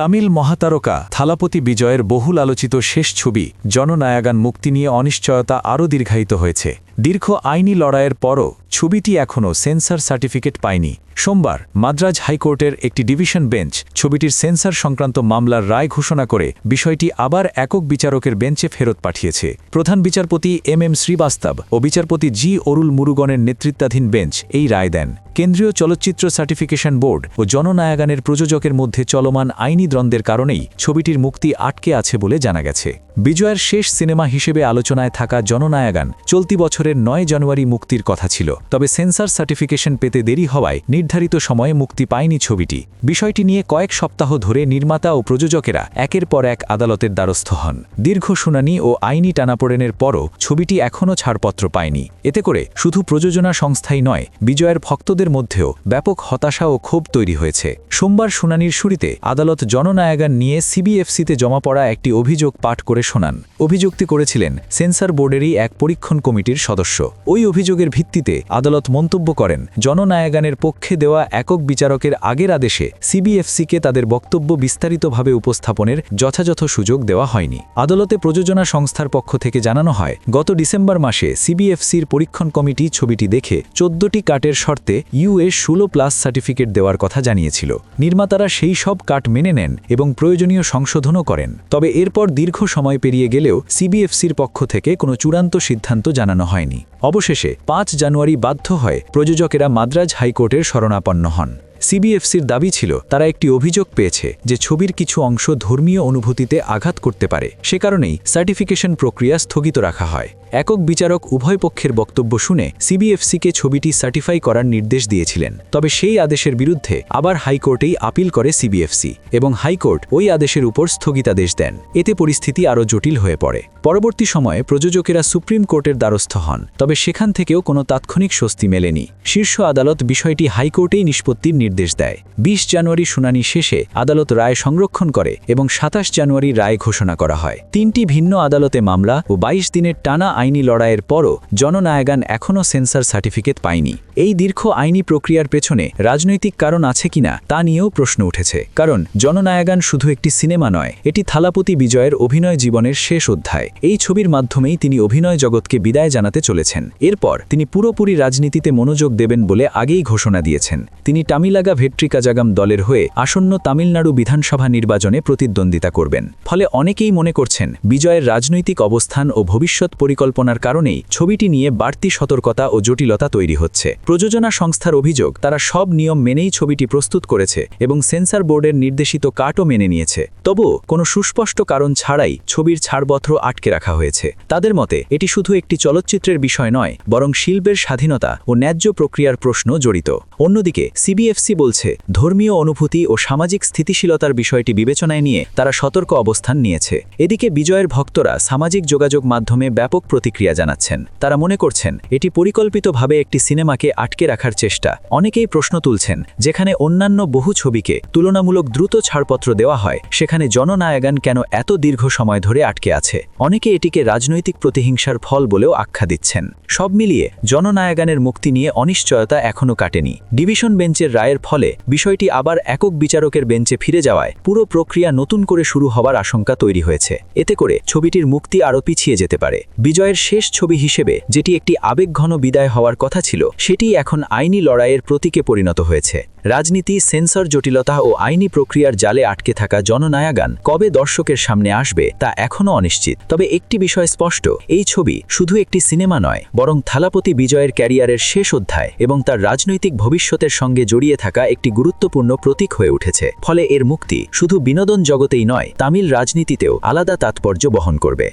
তামিল মহাতারকা থালাপতি বিজয়ের বহুল আলোচিত শেষ ছবি জননায়াগান মুক্তি নিয়ে অনিশ্চয়তা আরও দীর্ঘায়িত হয়েছে। দীর্ঘ আইনি লড়াইয়ের পরও ছবিটি এখনও সেন্সর সার্টিফিকেট পায়নি। সোমবার মাদ্রাজ হাইকোর্টের একটি ডিভিশন বেঞ্চ ছবিটির সেন্সর সংক্রান্ত মামলার রায় ঘোষণা করে বিষয়টি আবার একক বিচারকের বেঞ্চে ফেরত পাঠিয়েছে। প্রধান বিচারপতি এম শ্রীবাস্তব ও বিচারপতি জি অরুল মুরুগনের নেতৃত্বাধীন বেঞ্চ এই রায় দেন। কেন্দ্রীয় চলচ্চিত্র সার্টিফিকেশন বোর্ড ও জননায়াগানের প্রযোজকের মধ্যে চলমান আইনি দ্বন্দ্বের কারণেই ছবিটির মুক্তি আটকে আছে বলে জানা গেছে। বিজয়ের শেষ সিনেমা হিসেবে আলোচনায় থাকা জননায়াগান চলতি বছরের ৯ জানুয়ারি মুক্তির কথা ছিল, তবে সেন্সর সার্টিফিকেশন পেতে দেরি হওয়ায় নির্ধারিত সময়ে মুক্তি পায়নি ছবিটি। বিষয়টি নিয়ে কয়েক সপ্তাহ ধরে নির্মাতা ও প্রযোজকেরা একের পর এক আদালতের দ্বারস্থ হন। দীর্ঘ শুনানি ও আইনি টানাপোড়েনের পরও ছবিটি এখনও ছাড়পত্র পায়নি। এতে করে শুধু প্রযোজনা সংস্থাই নয়, বিজয়ের ভক্তদের মধ্যেও ব্যাপক হতাশা ও ক্ষোভ তৈরি হয়েছে। সোমবার শুনানির শুরুতে আদালত জননায়াগান নিয়ে সিবিএফসিতে জমা পড়া একটি অভিযোগ পাঠ করে শোনান। অভিযোগটি করেছিলেন সেন্সর বোর্ডেরই এক পরীক্ষণ কমিটির সদস্য। ওই অভিযোগের ভিত্তিতে আদালত মন্তব্য করেন, জননায়াগানের পক্ষে দেওয়া একক বিচারকের আগের আদেশে সিবিএফসিকে তাদের বক্তব্য বিস্তারিতভাবে উপস্থাপনের যথাযথ সুযোগ দেওয়া হয়নি। আদালতে প্রযোজনা সংস্থার পক্ষ থেকে জানানো হয়, গত ডিসেম্বর মাসে সিবিএফসির পরীক্ষণ কমিটি ছবিটি দেখে 14টি কাটের শর্তে US 16+ সার্টিফিকেট দেওয়ার কথা জানিয়েছিল। নির্মাতারা সেই সব কাট মেনে নেন এবং প্রয়োজনীয় সংশোধনও করেন। তবে এরপর দীর্ঘ সময় পেরিয়ে গেলেও সিবিএফসির পক্ষ থেকে কোনো চূড়ান্ত সিদ্ধান্ত জানানো হয়নি। অবশেষে 5 জানুয়ারি বাধ্য হয়ে প্রযোজকেরা মাদ্রাজ হাইকোর্টের শরণাপন্ন হন। সিবিএফসির দাবি ছিল, তারা একটি অভিযোগ পেয়েছে যে ছবির কিছু অংশ ধর্মীয় অনুভূতিতে আঘাত করতে পারে, সে কারণেই সার্টিফিকেশন প্রক্রিয়া স্থগিত রাখা হয়। একক বিচারক উভয় পক্ষের বক্তব্য শুনে সিবিএফসিকে ছবিটি সার্টিফাই করার নির্দেশ দিয়েছিলেন। তবে সেই আদেশের বিরুদ্ধে আবার হাইকোর্টেই আপিল করে সিবিএফসি এবং হাইকোর্ট ওই আদেশের উপর স্থগিতাদেশ দেন। এতে পরিস্থিতি আরও জটিল হয়ে পড়ে। পরবর্তী সময়ে প্রযোজকেরা সুপ্রিম কোর্টের দ্বারস্থ হন, তবে সেখান থেকেও কোনো তাৎক্ষণিক স্বস্তি মেলেনি। শীর্ষ আদালত বিষয়টি হাইকোর্টেই নিষ্পত্তির নির্দেশ দেয়। 20 জানুয়ারি শুনানি শেষে আদালত রায় সংরক্ষণ করে এবং 27 জানুয়ারি রায় ঘোষণা করা হয়। 3টি ভিন্ন আদালতে মামলা ও 22 দিনের টানা আইনি লড়াইয়ের পরও জননায়াগান এখনও সেন্সর সার্টিফিকেট পায়নি। এই দীর্ঘ আইনি প্রক্রিয়ার পেছনে রাজনৈতিক কারণ আছে কিনা তা নিয়েও প্রশ্ন উঠেছে। কারণ জননায়াগান শুধু একটি সিনেমা নয়, এটি থালাপতি বিজয়ের অভিনয় জীবনের শেষ অধ্যায়। এই ছবির মাধ্যমেই তিনি অভিনয় জগৎকে বিদায় জানাতে চলেছেন। এরপর তিনি পুরোপুরি রাজনীতিতে মনোযোগ দেবেন বলে আগেই ঘোষণা দিয়েছেন। তিনি তামিলাগা ভেট্রিকাজাগাম দলের হয়ে আসন্ন তামিলনাড়ু বিধানসভা নির্বাচনে প্রতিদ্বন্দ্বিতা করবেন। ফলে অনেকেই মনে করছেন, বিজয়ের রাজনৈতিক অবস্থান ও ভবিষ্যৎ পরিকল্পনার কারণেই ছবিটি নিয়ে বাড়তি সতর্কতা ও জটিলতা তৈরি হচ্ছে। প্রযোজনা সংস্থার অভিযোগ, তারা সব নিয়ম মেনেই ছবিটি প্রস্তুত করেছে এবং সেন্সর বোর্ডের নির্দেশিত কাটও মেনে নিয়েছে। তবুও কোনো সুস্পষ্ট কারণ ছাড়াই ছবির ছাড়পত্র আটকে রাখা হয়েছে। তাদের মতে এটি শুধু একটি চলচ্চিত্রের বিষয় নয়, বরং শিল্পের স্বাধীনতা ও ন্যায্য প্রক্রিয়ার প্রশ্ন জড়িত। অন্যদিকে সিবিএফসি বলছে, ধর্মীয় অনুভূতি ও সামাজিক স্থিতিশীলতার বিষয়টি বিবেচনায় নিয়ে তারা সতর্ক অবস্থান নিয়েছে। এদিকে বিজয়ের ভক্তরা সামাজিক যোগাযোগ মাধ্যমে ব্যাপক প্রতিক্রিয়া জানাচ্ছেন। তারা মনে করছেন, এটি পরিকল্পিতভাবে একটি সিনেমাকে আটকে রাখার চেষ্টা। অনেকেই প্রশ্ন তুলছেন, যেখানে অন্যান্য বহু ছবিকে তুলনামূলক দ্রুত ছাড়পত্র দেওয়া হয়, সেখানে জননায়াগান কেন এত দীর্ঘ সময় ধরে আটকে আছে? অনেকে এটিকে রাজনৈতিক প্রতিহিংসার ফল বলেও আখ্যা দিচ্ছেন। সব মিলিয়ে জননায়াগানের মুক্তি নিয়ে অনিশ্চয়তা এখনও কাটেনি। ডিভিশন বেঞ্চের রায়ের ফলে বিষয়টি আবার একক বিচারকের বেঞ্চে ফিরে যাওয়ায় পুরো প্রক্রিয়া নতুন করে শুরু হবার আশঙ্কা তৈরি হয়েছে। এতে করে ছবিটির মুক্তি আরও পিছিয়ে যেতে পারে। বিজয়ের শেষ ছবি হিসেবে যেটি একটি আবেগঘন বিদায় হওয়ার কথা ছিল, সেটি এখন আইনি লড়াইয়ের প্রতীকে পরিণত হয়েছে। রাজনীতি, সেন্সর জটিলতা ও আইনি প্রক্রিয়ার জালে আটকে থাকা জননায়াগান কবে দর্শকের সামনে আসবে তা এখনও অনিশ্চিত। তবে একটি বিষয় স্পষ্ট, এই ছবি শুধু একটি সিনেমা নয়, বরং থালাপতি বিজয়ের ক্যারিয়ারের শেষ অধ্যায় এবং তার রাজনৈতিক ভবিষ্যতের সঙ্গে জড়িয়ে থাকা একটি গুরুত্বপূর্ণ প্রতীক হয়ে উঠেছে। ফলে এর মুক্তি শুধু বিনোদন জগতেই নয়, তামিল রাজনীতিতেও আলাদা তাৎপর্য বহন করবে।